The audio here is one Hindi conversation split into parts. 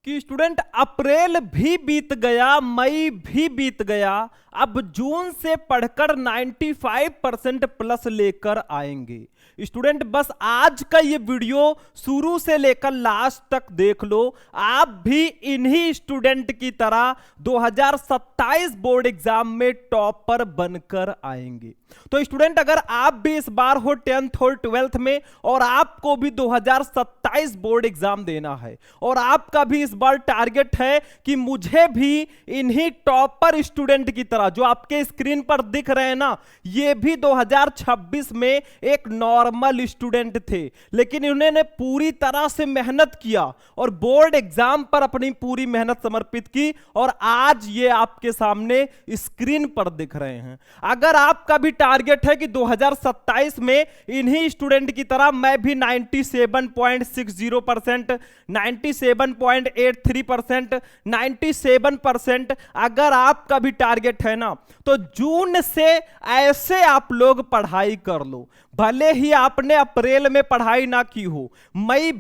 कि स्टूडेंट अप्रैल भी बीत गया, मई भी बीत गया, अब जून से पढ़कर 95% प्लस लेकर आएंगे। स्टूडेंट बस आज का ये वीडियो शुरू से लेकर लास्ट तक देख लो, आप भी इन्हीं स्टूडेंट की तरह 2027 बोर्ड एग्जाम में टॉपर बनकर आएंगे। तो स्टूडेंट अगर आप भी इस बार हो 10th और 12th में और आपको भी 2027 बोर्ड एग्जाम देना है और आपका भी इस बार टारगेट है कि मुझे भी इन्हीं टॉपर स्टूडेंट की तरह जो आपके स्क्रीन पर दिख रहे हैं ना, ये भी 2026 में एक नॉर्मल स्टूडेंट थे, लेकिन इन्होंने पूरी तरह से मेहनत किया और बोर्ड एग्जाम पर अपनी पूरी मेहनत समर्पित की और आज ये आपके सामने स्क्रीन पर दिख रहे हैं। अगर आपका भी टारगेट है कि 2027 में इन्हीं स्टूडेंट की तरह मैं भी 97.60%, 97.83%, 97% अगर आपका भी टारगेट है ना, तो जून से ऐसे आप लोग पढ़ाई कर लो। भले ही आपने अप्रैल में पढ़ाई ना की हो, मई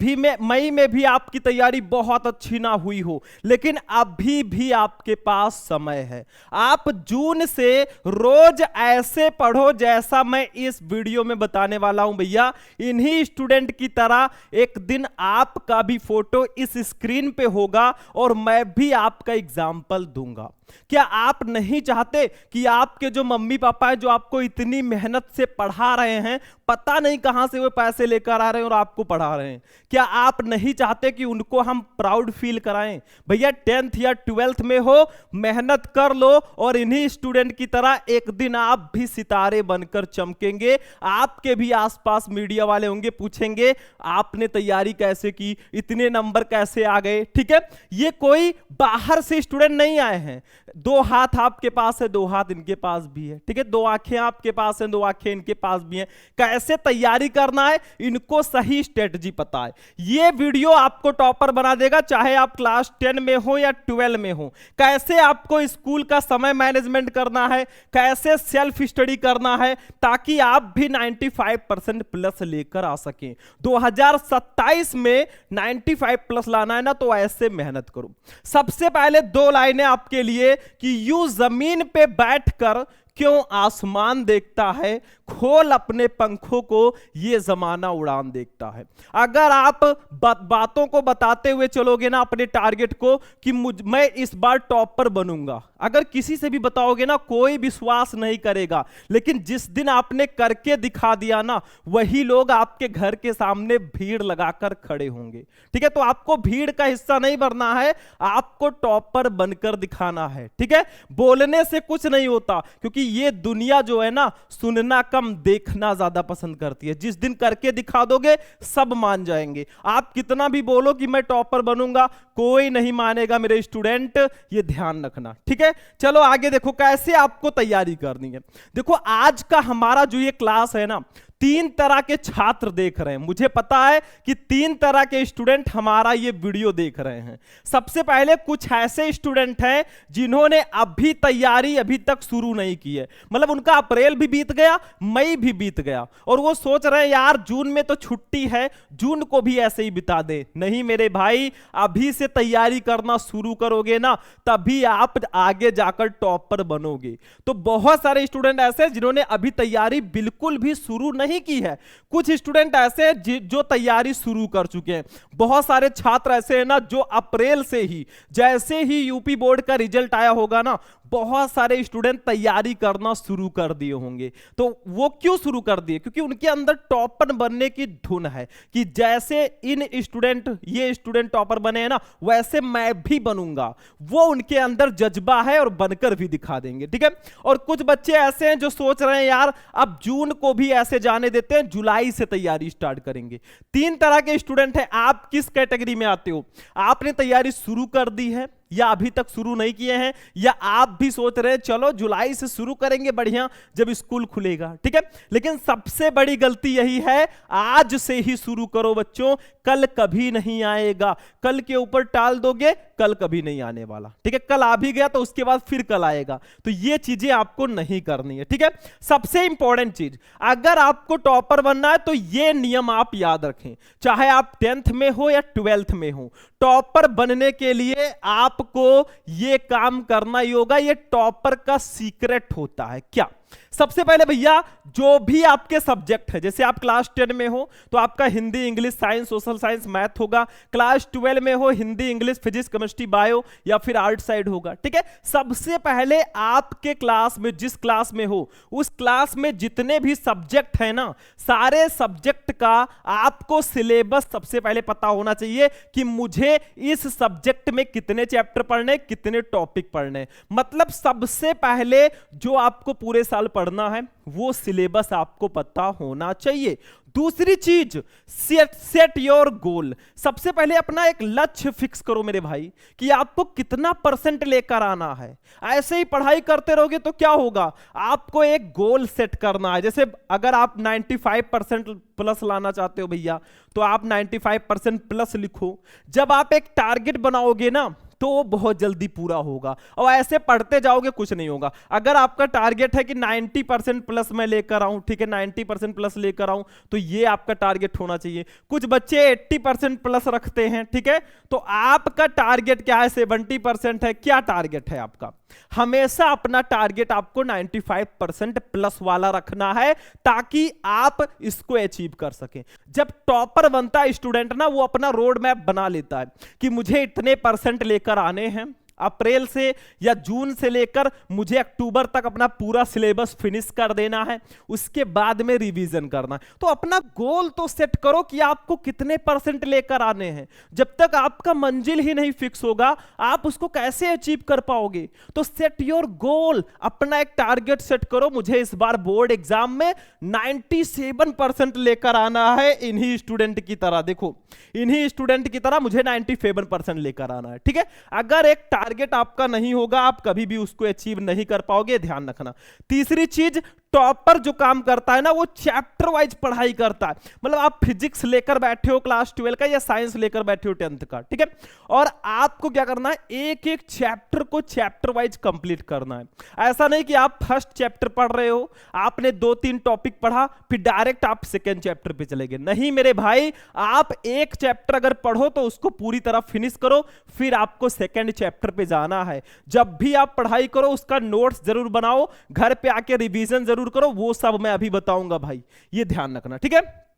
में भी आपकी तैयारी बहुत अच्छी ना हुई हो, लेकिन अभी भी आपके पास समय है। आप जून से रोज ऐसे पढ़ो जैसा मैं इस वीडियो में बताने वाला हूं भैया। इन्हीं स्टूडेंट की तरह एक दिन आपका भी फोटो इस स्क्रीन पे होगा और मैं भी आपका एग्जाम्पल दूंगा। क्या आप नहीं चाहते कि आपके जो मम्मी पापा हैं, जो आपको इतनी मेहनत से पढ़ा रहे हैं, पता नहीं कहां से वो पैसे लेकर आ रहे हैं और आपको पढ़ा रहे हैं, क्या आप नहीं चाहते कि उनको हम प्राउड फील कराएं? भैया 10th या 12th में हो, मेहनत कर लो और इन्हीं स्टूडेंट की तरह एक दिन आप भी सितारे बनकर चमकेंगे। आपके भी आसपास मीडिया वाले होंगे, पूछेंगे आपने तैयारी कैसे की, इतने नंबर कैसे आ गए। ठीक है, ये कोई बाहर से स्टूडेंट नहीं आए हैं। दो हाथ आपके पास है, दो हाथ इनके पास भी है। ठीक है, दो आंखें आपके पास हैं, दो आंखें इनके पास भी हैं। कैसे तैयारी करना है इनको सही स्ट्रेटजी पता है। ये वीडियो आपको टॉपर बना देगा, चाहे आप क्लास 10 में हो या 12 में हो। कैसे आपको स्कूल का समय मैनेजमेंट करना है, कैसे सेल्फ स्टडी करना है, ताकि आप भी 95% प्लस लेकर आ सकें। 2027 में 95 प्लस लाना है ना, तो ऐसे मेहनत करो। सबसे पहले दो लाइनें आपके लिए कि यूं जमीन पे बैठकर क्यों आसमान देखता है, खोल अपने पंखों को ये जमाना उड़ान देखता है। अगर आप बातों को बताते हुए चलोगे ना अपने टारगेट को कि मैं इस बार टॉपर बनूंगा, अगर किसी से भी बताओगे ना कोई विश्वास नहीं करेगा, लेकिन जिस दिन आपने करके दिखा दिया ना, वही लोग आपके घर के सामने भीड़ लगाकर खड़े होंगे। ठीक है, तो आपको भीड़ का हिस्सा नहीं बनना है, आपको टॉपर बनकर दिखाना है। ठीक है, बोलने से कुछ नहीं होता, क्योंकि ये दुनिया जो है ना, सुनना कम देखना ज्यादा पसंद करती है। जिस दिन करके दिखा दोगे सब मान जाएंगे। आप कितना भी बोलो कि मैं टॉपर बनूंगा, कोई नहीं मानेगा मेरे स्टूडेंट, ये ध्यान रखना। ठीक है, चलो आगे देखो कैसे आपको तैयारी करनी है। देखो आज का हमारा जो ये क्लास है ना, 3 तरह के छात्र देख रहे हैं। मुझे पता है कि 3 तरह के स्टूडेंट हमारा ये वीडियो देख रहे हैं। सबसे पहले कुछ ऐसे स्टूडेंट हैं जिन्होंने अभी तैयारी अभी तक शुरू नहीं की है, मतलब उनका अप्रैल भी बीत गया, मई भी बीत गया और वो सोच रहे हैं यार जून में तो छुट्टी है, जून को भी ऐसे ही बिता दे। नहीं मेरे भाई, अभी से तैयारी करना शुरू करोगे ना, तभी आप आगे जाकर टॉपर बनोगे। तो बहुत सारे स्टूडेंट ऐसे हैं जिन्होंने अभी तैयारी बिल्कुल भी शुरू नहीं की है। कुछ स्टूडेंट ऐसे हैं जो तैयारी शुरू कर चुके हैं। बहुत सारे छात्र ऐसे हैं ना जो अप्रैल से ही, जैसे ही यूपी बोर्ड का रिजल्ट आया होगा ना, बहुत सारे स्टूडेंट तैयारी करना शुरू कर दिए होंगे। तो वो क्यों शुरू कर दिए? क्योंकि उनके अंदर टॉपर बनने की धुन है कि जैसे ये स्टूडेंट टॉपर बने हैं ना, वैसे मैं भी बनूंगा। वो उनके अंदर जज्बा है और बनकर भी दिखा देंगे। ठीक है, और कुछ बच्चे ऐसे हैं जो सोच रहे हैं यार अब जून को भी ऐसे जाने देते हैं, जुलाई से तैयारी स्टार्ट करेंगे। 3 तरह के स्टूडेंट हैं। आप किस कैटेगरी में आते हो? आपने तैयारी शुरू कर दी है या अभी तक शुरू नहीं किए हैं, या आप भी सोच रहे हैं चलो जुलाई से शुरू करेंगे बढ़िया जब स्कूल खुलेगा, ठीक है। लेकिन सबसे बड़ी गलती यही है, आज से ही शुरू करो बच्चों, कल कभी नहीं आएगा। कल के ऊपर टाल दोगे, कल कभी नहीं आने वाला, ठीक है। कल आ भी गया तो उसके बाद फिर कल आएगा, तो ये चीजें आपको नहीं करनी है, ठीक है। सबसे इंपॉर्टेंट चीज, अगर आपको टॉपर बनना है तो ये नियम आप याद रखें, चाहे आप 10th में हो या 12th में हो, टॉपर बनने के लिए आपको ये काम करना ही होगा। ये टॉपर का सीक्रेट होता है। क्या? सबसे पहले भैया, जो भी आपके सब्जेक्ट है, जैसे आप क्लास 10 में हो तो आपका Hindi, English, science, social science, math होगा। क्लास 12 में हो, Hindi, English, physics, chemistry, bio या फिर आर्ट साइड होगा, ठीक है। सबसे पहले आपके क्लास में, जिस क्लास में हो, उस क्लास में जितने भी सब्जेक्ट है ना, सारे सब्जेक्ट का आपको सिलेबस सबसे पहले पता होना चाहिए कि मुझे इस सब्जेक्ट में कितने चैप्टर पढ़ने, कितने टॉपिक पढ़ने। मतलब सबसे पहले जो आपको पूरे साल पढ़ना है वो सिलेबस आपको पता होना चाहिए। दूसरी चीज, सेट योर गोल। सबसे पहले अपना एक लक्ष्य फिक्स करो मेरे भाई कि आपको कितना परसेंट लेकर आना है। ऐसे ही पढ़ाई करते रहोगे तो क्या होगा, आपको एक गोल सेट करना है। जैसे अगर आप 95% प्लस लाना चाहते हो भैया, तो आप 95% प्लस लिखो। जब आप एक टारगेट बनाओगे ना तो वो बहुत जल्दी पूरा होगा, और ऐसे पढ़ते जाओगे कुछ नहीं होगा। अगर आपका टारगेट है कि 90% प्लस मैं लेकर आऊं, ठीक है, 90% प्लस लेकर आऊं, तो ये आपका टारगेट होना चाहिए। कुछ बच्चे 80% प्लस रखते हैं, ठीक है, तो आपका टारगेट क्या है? 70% है। क्या टारगेट है आपका? हमेशा अपना टारगेट आपको 95% प्लस वाला रखना है, ताकि आप इसको अचीव कर सकें। जब टॉपर बनता है स्टूडेंट ना, वो अपना रोड मैप बना लेता है कि मुझे इतने परसेंट लेकर आने हैं। अप्रैल से या जून से लेकर मुझे अक्टूबर तक अपना पूरा सिलेबस फिनिश कर देना है, उसके बाद में रिवीजन करना है। तो अपना गोल तो सेट करो कि आपको कितने परसेंट लेकर आने हैं। जब तक आपका मंजिल ही नहीं फिक्स होगा, आप उसको कैसे अचीव कर पाओगे? तो सेट योर गोल, अपना एक टारगेट सेट करो। मुझे इस बार बोर्ड एग्जाम में 97% लेकर आना है, इन्हीं स्टूडेंट की तरह। देखो, इन्हीं स्टूडेंट की तरह मुझे 97% लेकर आना है, ठीक है। अगर एक टारगेट आपका नहीं होगा, आप कभी भी उसको अचीव नहीं कर पाओगे, ध्यान रखना। तीसरी चीज, टॉपर जो काम करता है ना, वो चैप्टर वाइज पढ़ाई करता है। मतलब आप फिजिक्स लेकर बैठे हो क्लास 12 का, या साइंस लेकर बैठे हो 10th का, ठीक है, और आपको क्या करना है, एक एक चैप्टर को चैप्टर वाइज कंप्लीट करना है। ऐसा नहीं कि आप फर्स्ट चैप्टर पढ़ रहे हो, आपने 2-3 टॉपिक पढ़ा, फिर डायरेक्ट आप सेकेंड चैप्टर पे चले गए। नहीं मेरे भाई, आप एक चैप्टर अगर पढ़ो तो उसको पूरी तरह फिनिश करो, फिर आपको सेकेंड चैप्टर पे जाना है। जब भी आप पढ़ाई करो उसका नोट्स जरूर बनाओ, घर पे आके रिवीजन जरूर करो, वो सब मैं अभी बताऊंगा भाई, ये ध्यान रखना, ठीक है।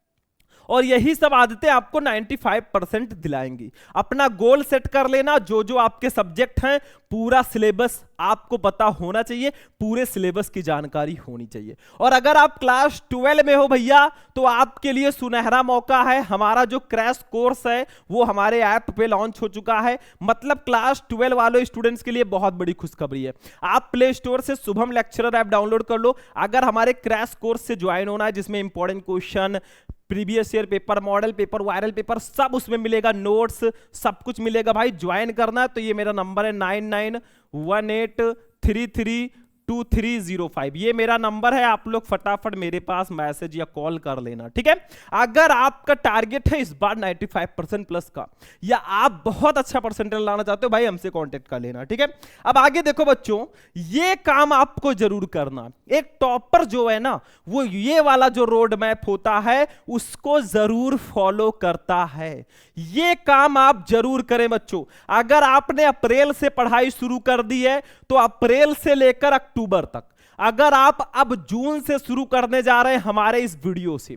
और यही सब आदतें आपको 95% दिलाएंगी। अपना गोल सेट कर लेना, जो जो आपके सब्जेक्ट हैं पूरा सिलेबस आपको पता होना चाहिए, पूरे सिलेबस की जानकारी होनी चाहिए। और अगर आप क्लास 12 में हो भैया, तो आपके लिए सुनहरा मौका है। हमारा जो क्रैश कोर्स है वो हमारे ऐप पे लॉन्च हो चुका है। मतलब क्लास 12 वाले स्टूडेंट्स के लिए बहुत बड़ी खुशखबरी है। आप प्ले स्टोर से शुभम लेक्चरर ऐप डाउनलोड कर लो। अगर हमारे क्रैश कोर्स से ज्वाइन होना है, जिसमें important question, previous year paper, model paper, viral paper, सब उसमें मिलेगा, नोट्स सब कुछ मिलेगा भाई। ज्वाइन करना है तो ये मेरा नंबर है 9918332305, ये मेरा नंबर है। आप लोग फटाफट मेरे पास मैसेज या कॉल कर लेना, ठीक है। अगर आपका टारगेट है इस बार 95% प्लस का, या आप बहुत अच्छा परसेंटेज लाना चाहते हो, भाई हमसे कांटेक्ट कर लेना, ठीक है। अब आगे देखो बच्चों, ये काम आपको जरूर करना। एक टॉपर जो है ना, वो ये वाला जो रोड मैप होता है उसको जरूर फॉलो करता है। ये काम आप जरूर करें बच्चों। अगर आपने अप्रैल से पढ़ाई शुरू कर दी है तो अप्रैल से लेकर अक्टूबर तक, अगर आप अब जून से शुरू करने जा रहे हैं हमारे इस वीडियो से,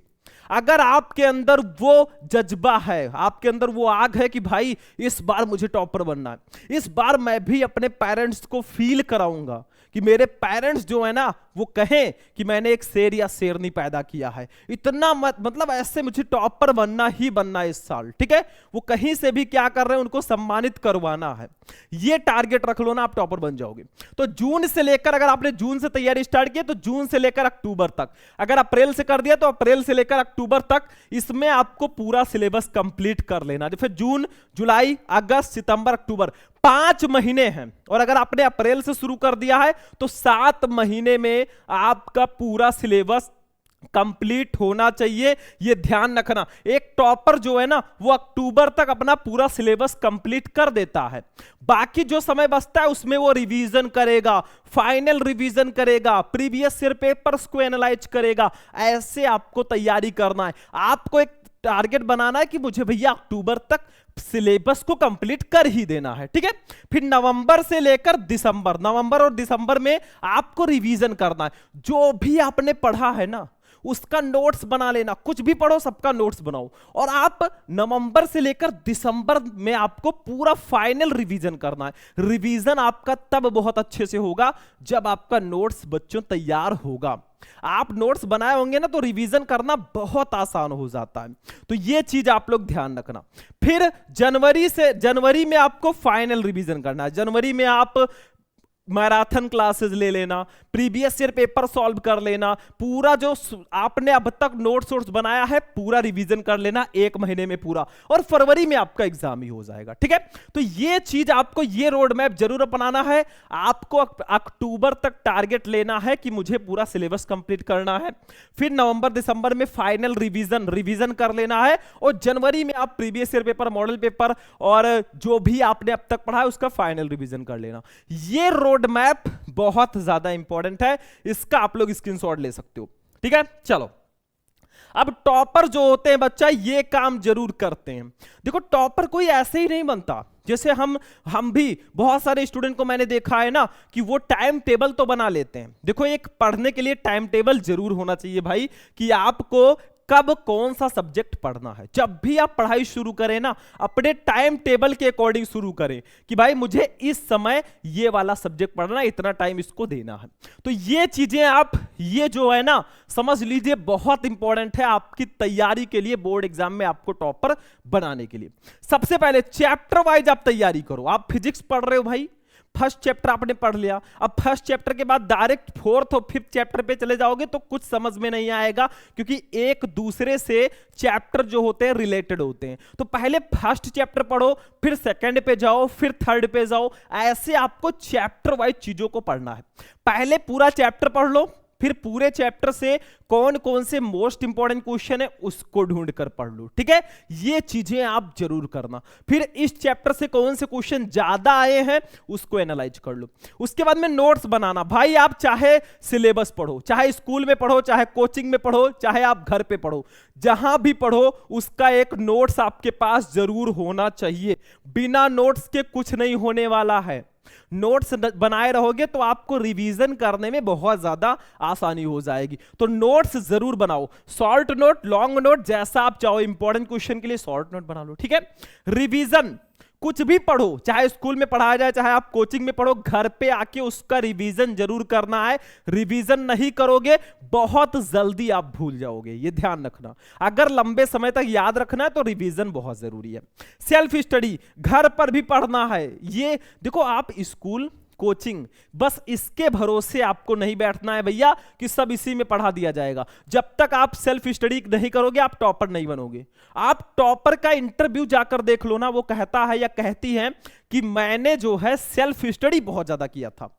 अगर आपके अंदर वो जज्बा है, आपके अंदर वो आग है कि भाई इस बार मुझे टॉपर बनना है, इस बार मैं भी अपने पेरेंट्स को फील कराऊंगा कि मेरे पेरेंट्स जो है ना वो कहें कि मैंने एक शेर या शेरनी पैदा किया है, इतना मतलब ऐसे मुझे टॉपर बनना ही बनना है इस साल, ठीक है। वो कहीं से भी क्या कर रहे हैं, उनको सम्मानित करवाना है। ये टारगेट रख लो ना, आप टॉपर बन जाओगे। तो जून से लेकर, अगर आपने जून से तैयारी स्टार्ट की तो जून से लेकर अक्टूबर तक, अगर अप्रैल से कर दिया तो अप्रैल से लेकर अक्टूबर तक, इसमें आपको पूरा सिलेबस कंप्लीट कर लेना। फिर जून, जुलाई, अगस्त, सितंबर, अक्टूबर 5 महीने हैं, और अगर आपने अप्रैल से शुरू कर दिया है तो 7 महीने में आपका पूरा सिलेबस कंप्लीट होना चाहिए। ये ध्यान रखना। एक टॉपर जो है ना वो अक्टूबर तक अपना पूरा सिलेबस कंप्लीट कर देता है, बाकी जो समय बचता है उसमें वो रिवीजन करेगा, फाइनल रिवीजन करेगा, प्रीवियस ईयर पेपर्स को एनालाइज करेगा। ऐसे आपको तैयारी करना है। आपको एक टारगेट बनाना है कि मुझे भैया अक्टूबर तक सिलेबस को कंप्लीट कर ही देना है, ठीक है। फिर नवंबर से लेकर दिसंबर, नवंबर और दिसंबर में आपको रिवीजन करना है। जो भी आपने पढ़ा है ना उसका नोट्स बना लेना। कुछ भी पढ़ो सबका नोट्स बनाओ, और आप नवंबर से लेकर दिसंबर में आपको पूरा फाइनल रिवीजन करना है। रिवीजन आपका तब बहुत अच्छे से होगा जब आपका नोट्स बच्चों तैयार होगा। आप नोट्स बनाए होंगे ना तो रिवीजन करना बहुत आसान हो जाता है। तो ये चीज आप लोग ध्यान रखना। फिर जनवरी में आपको फाइनल रिवीजन करना है। जनवरी में आप मैराथन क्लासेस ले लेना, प्रीवियस ईयर पेपर सॉल्व कर लेना, पूरा जो आपने अब तक नोट्स बनाया है पूरा रिवीजन कर लेना 1 महीने में पूरा, और फरवरी में आपका एग्जाम ही हो जाएगा, ठीक है। तो ये चीज आपको, ये रोड मैप जरूर अपनाना है। आपको अक्टूबर तक टारगेट लेना है कि मुझे पूरा सिलेबस कंप्लीट करना है। फिर नवंबर दिसंबर में फाइनल रिवीजन कर लेना है, और जनवरी में आप previous year paper, model paper और जो भी आपने अब तक पढ़ा है उसका फाइनल रिवीजन कर लेना। ये रोड मैप बहुत ज्यादा इंपॉर्टेंट है, इसका आप लोग स्क्रीनशॉट ले सकते हो, ठीक है। चलो, अब टॉपर जो होते हैं बच्चा ये काम जरूर करते हैं। देखो टॉपर कोई ऐसे ही नहीं बनता। जैसे हम भी बहुत सारे स्टूडेंट को मैंने देखा है ना कि वो टाइम टेबल तो बना लेते हैं। देखो एक पढ़ने के लिए टाइम टेबल जरूर होना चाहिए भाई, कि आपको कब कौन सा सब्जेक्ट पढ़ना है। जब भी आप पढ़ाई शुरू करें ना अपने टाइम टेबल के अकॉर्डिंग शुरू करें कि भाई मुझे इस समय ये वाला सब्जेक्ट पढ़ना है, इतना टाइम इसको देना है। तो ये चीजें आप, ये जो है ना समझ लीजिए बहुत इंपॉर्टेंट है आपकी तैयारी के लिए, बोर्ड एग्जाम में आपको टॉपर बनाने के लिए। सबसे पहले चैप्टर वाइज आप तैयारी करो। आप फिजिक्स पढ़ रहे हो भाई, फर्स्ट चैप्टर आपने पढ़ लिया, अब फर्स्ट चैप्टर के बाद डायरेक्ट फोर्थ और फिफ्थ चैप्टर पे चले जाओगे तो कुछ समझ में नहीं आएगा, क्योंकि एक दूसरे से चैप्टर जो होते हैं रिलेटेड होते हैं। तो पहले फर्स्ट चैप्टर पढ़ो, फिर सेकंड पे जाओ, फिर थर्ड पे जाओ। ऐसे आपको चैप्टर वाइज चीजों को पढ़ना है। पहले पूरा चैप्टर पढ़ लो, फिर पूरे चैप्टर से कौन कौन से मोस्ट इंपॉर्टेंट क्वेश्चन है उसको ढूंढ कर पढ़ लो, ठीक है। ये चीजें आप जरूर करना। फिर इस चैप्टर से कौन से क्वेश्चन ज्यादा आए हैं उसको एनालाइज कर लो। उसके बाद में नोट्स बनाना। भाई आप चाहे सिलेबस पढ़ो, चाहे स्कूल में पढ़ो, चाहे कोचिंग में पढ़ो, चाहे आप घर पे पढ़ो, जहां भी पढ़ो उसका एक नोट्स आपके पास जरूर होना चाहिए। बिना नोट्स के कुछ नहीं होने वाला है। नोट्स बनाए रहोगे तो आपको रिवीजन करने में बहुत ज्यादा आसानी हो जाएगी। तो नोट्स जरूर बनाओ, शॉर्ट नोट, लॉन्ग नोट, जैसा आप चाहो। इंपॉर्टेंट क्वेश्चन के लिए शॉर्ट नोट बना लो, ठीक है। रिवीजन कुछ भी पढ़ो, चाहे स्कूल में पढ़ाया जाए, चाहे आप कोचिंग में पढ़ो, घर पे आके उसका रिवीजन जरूर करना है। रिवीजन नहीं करोगे बहुत जल्दी आप भूल जाओगे, ये ध्यान रखना। अगर लंबे समय तक याद रखना है तो रिवीजन बहुत जरूरी है। सेल्फ स्टडी घर पर भी पढ़ना है। ये देखो आप स्कूल, कोचिंग, बस इसके भरोसे आपको नहीं बैठना है भैया कि सब इसी में पढ़ा दिया जाएगा। जब तक आप सेल्फ स्टडी नहीं करोगे आप टॉपर नहीं बनोगे। आप टॉपर का इंटरव्यू जाकर देख लो ना, वो कहता है या कहती है कि मैंने जो है सेल्फ स्टडी बहुत ज्यादा किया था।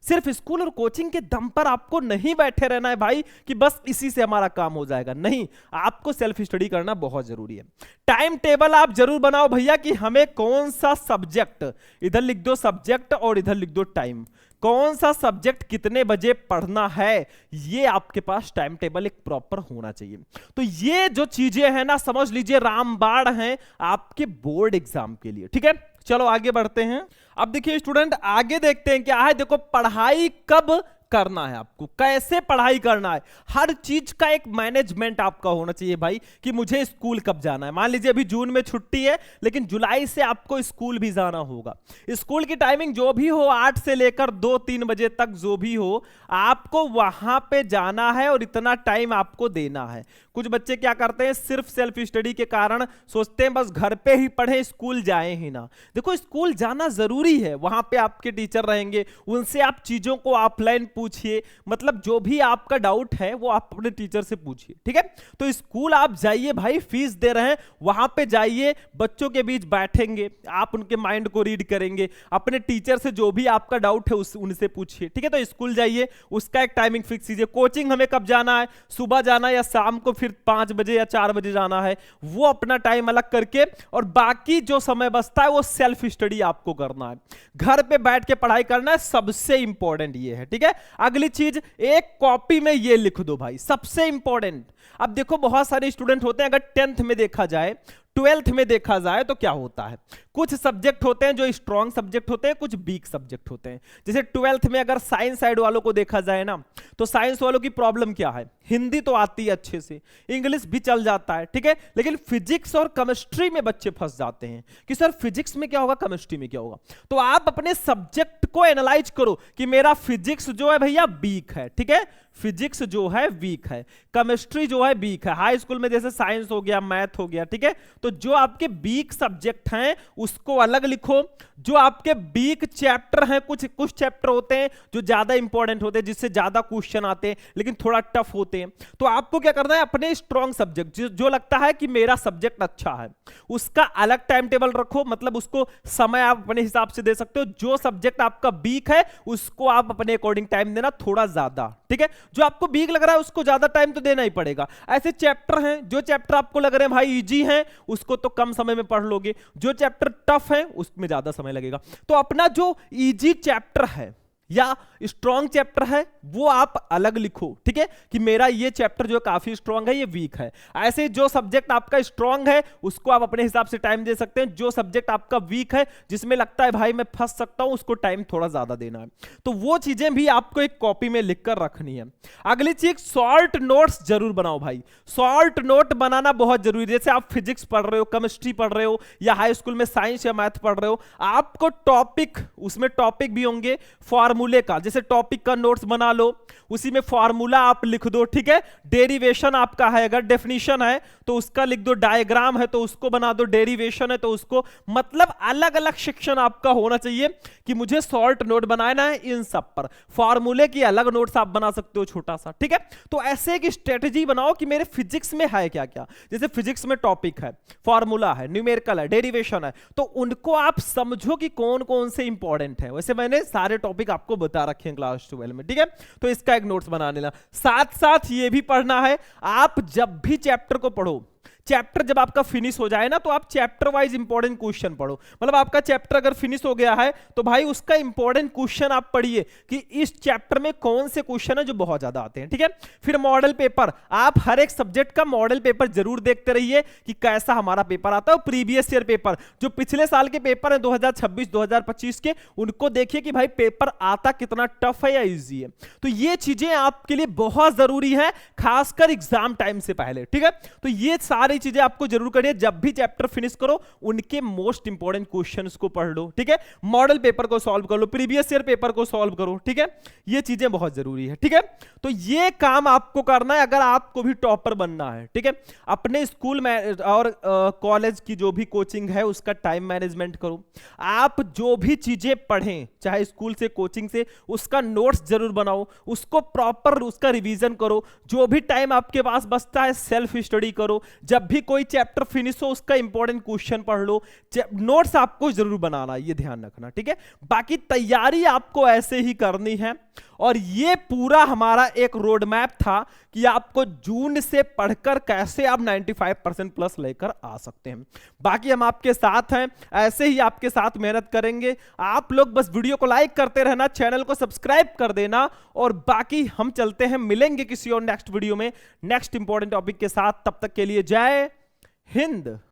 सिर्फ स्कूल और कोचिंग के दम पर आपको नहीं बैठे रहना है भाई कि बस इसी से हमारा काम हो जाएगा। नहीं, आपको सेल्फ स्टडी करना बहुत जरूरी है। टाइम टेबल आप जरूर बनाओ भैया कि हमें कौन सा सब्जेक्ट, इधर लिख दो सब्जेक्ट और इधर लिख दो टाइम, कौन सा सब्जेक्ट कितने बजे पढ़ना है, ये आपके पास टाइम टेबल एक प्रॉपर होना चाहिए। तो ये जो चीजें हैं ना समझ लीजिए रामबाण हैं आपके बोर्ड एग्जाम के लिए, ठीक है। चलो आगे बढ़ते हैं। अब देखिए स्टूडेंट, आगे देखते हैं क्या है। देखो पढ़ाई कब करना है, आपको कैसे पढ़ाई करना है, हर चीज का एक मैनेजमेंट आपका होना चाहिए भाई कि मुझे स्कूल कब जाना है। मान लीजिए अभी जून में छुट्टी है, लेकिन जुलाई से आपको स्कूल भी जाना होगा। स्कूल की टाइमिंग जो भी हो 8 से लेकर 2-3 बजे तक जो भी हो, आपको वहां पे जाना है और इतना टाइम आपको देना है। कुछ बच्चे क्या करते हैं, सिर्फ सेल्फ स्टडी के कारण सोचते हैं बस घर पे ही पढ़े, स्कूल जाए ही ना। देखो स्कूल जाना जरूरी है, वहां पे आपके टीचर रहेंगे, उनसे आप चीजों को ऑफलाइन पूछिए, मतलब जो भी आपका डाउट है वो आप अपने टीचर से पूछिए, ठीक है। तो स्कूल आप जाइए भाई, फीस दे रहे हैं, वहां पे जाइए, बच्चों के बीच बैठेंगे, आप उनके माइंड को रीड करेंगे, अपने टीचर से जो भी आपका डाउट है उनसे पूछिए, ठीक है। तो स्कूल जाइए, उसका एक टाइमिंग फिक्स कीजिए। कोचिंग हमें कब जाना है, सुबह जाना है या शाम को फिर 5 बजे या 4 बजे जाना है, वो अपना टाइम अलग करके, और बाकी जो समय बचता है वो सेल्फ स्टडी आपको करना है, घर पे बैठ के पढ़ाई करना है, सबसे इंपॉर्टेंट ये है, ठीक है। अगली चीज, एक कॉपी में ये लिख दो भाई, सबसे इंपॉर्टेंट। अब देखो बहुत सारे स्टूडेंट होते हैं, अगर 10th में देखा जाए, 12th में देखा जाए तो क्या होता है, कुछ सब्जेक्ट होते हैं जो स्ट्रॉन्ग सब्जेक्ट होते हैं, कुछ वीक सब्जेक्ट होते हैं। जैसे 12th में अगर साइंस साइड वालों को देखा जाए ना, तो साइंस वालों की प्रॉब्लम क्या है, हिंदी तो आती है अच्छे से, इंग्लिश भी चल जाता है, ठीक है, लेकिन फिजिक्स और केमिस्ट्री में बच्चे फंस जाते हैं कि सर फिजिक्स में क्या होगा, केमिस्ट्री में क्या होगा। तो आप अपने सब्जेक्ट को एनालाइज करो कि मेरा फिजिक्स जो है भैया वीक है, ठीक है, फिजिक्स जो है वीक है, केमिस्ट्री जो है वीक है। हाई स्कूल में जैसे साइंस हो गया, मैथ हो गया, ठीक है। तो जो आपके वीक सब्जेक्ट हैं उसको अलग लिखो, जो आपके वीक चैप्टर हैं, कुछ चैप्टर होते हैं जो ज्यादा इंपॉर्टेंट होते हैं, जिससे ज्यादा क्वेश्चन आते हैं लेकिन थोड़ा टफ होते हैं, तो आपको क्या करना है, अपने स्ट्रॉन्ग सब्जेक्ट जो लगता है कि मेरा सब्जेक्ट अच्छा है उसका अलग टाइम टेबल रखो, मतलब उसको समय आप अपने हिसाब से दे सकते हो। जो सब्जेक्ट आपका वीक है उसको आप अपने अकॉर्डिंग टाइम देना थोड़ा ज्यादा, ठीक है। जो आपको वीक लग रहा है उसको ज्यादा टाइम तो देना ही पड़ेगा। ऐसे चैप्टर हैं, जो चैप्टर आपको लग रहे हैं भाई इजी हैं, उसको तो कम समय में पढ़ लोगे, जो चैप्टर टफ है उसमें ज्यादा समय लगेगा। तो अपना जो इजी चैप्टर है या स्ट्रॉन्ग चैप्टर है वो आप अलग लिखो, ठीक है, कि मेरा ये चैप्टर जो काफी स्ट्रॉन्ग है, ये वीक है। ऐसे जो सब्जेक्ट आपका स्ट्रॉन्ग है उसको आप अपने हिसाब से टाइम दे सकते हैं, जो सब्जेक्ट आपका वीक है जिसमें लगता है भाई मैं फंस सकता हूं, उसको टाइम थोड़ा ज्यादा देना है। तो वो चीजें भी आपको एक कॉपी में लिखकर रखनी है। अगली चीज, शॉर्ट नोट्स जरूर बनाओ भाई, शॉर्ट नोट बनाना बहुत जरूरी है। जैसे आप फिजिक्स पढ़ रहे हो, केमिस्ट्री पढ़ रहे हो, या हाई स्कूल में साइंस या मैथ पढ़ रहे हो, आपको टॉपिक, उसमें टॉपिक भी होंगे फॉर्मूले का, जैसे टॉपिक का नोट्स बना लो, उसी में फॉर्मूला आप लिख दो, ठीक है। डेरिवेशन आपका है, अगर डेफिनेशन है तो उसका लिख दो, डायग्राम है तो उसको बना दो, डेरिवेशन है तो उसको, मतलब अलग अलग सेक्शन आपका होना चाहिए कि मुझे शॉर्ट नोट बनाना है इन सब पर। फॉर्मूले की अलग नोट्स आप बना सकते हो छोटा सा, ठीक है। तो ऐसे एक स्ट्रेटेजी बनाओ कि मेरे फिजिक्स में है क्या क्या, जैसे फिजिक्स में टॉपिक है, फॉर्मूला है, न्यूमेरिकल है, डेरिवेशन है, तो उनको आप समझो कि कौन कौन से इंपॉर्टेंट है। वैसे मैंने सारे टॉपिक आपको बता रखे हैं क्लास 12 में, ठीक है। तो इसका एक नोट्स बना लेना। साथ साथ ये भी पढ़ना है, आप जब भी चैप्टर को पढ़ो, चैप्टर जब आपका फिनिश हो जाए ना, तो आप चैप्टर वाइज इंपॉर्टेंट क्वेश्चन पढ़ो। मतलब आपका चैप्टर अगर फिनिश हो गया है तो भाई उसका इंपॉर्टेंट क्वेश्चन आप पढ़िए कि इस चैप्टर में कौन से क्वेश्चन है जो बहुत ज्यादा आते हैं, ठीक है। फिर मॉडल पेपर, आप हर एक सब्जेक्ट का मॉडल पेपर जरूर देखते रहिए कि कैसा हमारा पेपर आता है। प्रीवियस ईयर पेपर, जो पिछले साल के पेपर है 2026-2025 के, उनको देखिए कि भाई पेपर आता कितना टफ है या इजी है। तो ये चीजें आपके लिए बहुत जरूरी है, खासकर एग्जाम टाइम से पहले, ठीक है। तो ये सारी चीजें आपको जरूर करिए, जब भी चैप्टर फिनिश करो उनके मोस्ट इंपॉर्टेंट क्वेश्चंस को पढ़ लो, ठीक है। मॉडल पेपर को सॉल्व कर लो, प्रीवियस ईयर पेपर को सॉल्व करो, ठीक है। ये चीजें बहुत जरूरी है, ठीक है। तो ये काम आपको करना है अगर आपको भी टॉपर बनना है, ठीक है। अपने स्कूल में और कॉलेज की जो भी कोचिंग है उसका टाइम मैनेजमेंट करो। आप जो भी चीजें पढ़ें, चाहे स्कूल से, कोचिंग से, उसका नोट्स जरूर बनाओ, उसको प्रॉपर उसका रिवीजन करो। जो भी टाइम आपके पास बचता है सेल्फ स्टडी करो। जब भी कोई चैप्टर फिनिश हो उसका इंपॉर्टेंट क्वेश्चन पढ़ लो। नोट्स आपको जरूर बनाना, ये ध्यान रखना, ठीक है। बाकी तैयारी आपको ऐसे ही करनी है। और ये पूरा हमारा एक रोड मैप था कि आपको जून से पढ़कर कैसे आप 95% प्लस लेकर आ सकते हैं। बाकी हम आपके साथ हैं, ऐसे ही आपके साथ मेहनत करेंगे। आप लोग बस वीडियो को लाइक करते रहना, चैनल को सब्सक्राइब कर देना, और बाकी हम चलते हैं, मिलेंगे किसी और नेक्स्ट वीडियो में नेक्स्ट इंपॉर्टेंट टॉपिक के साथ। तब तक के लिए जय हिंद।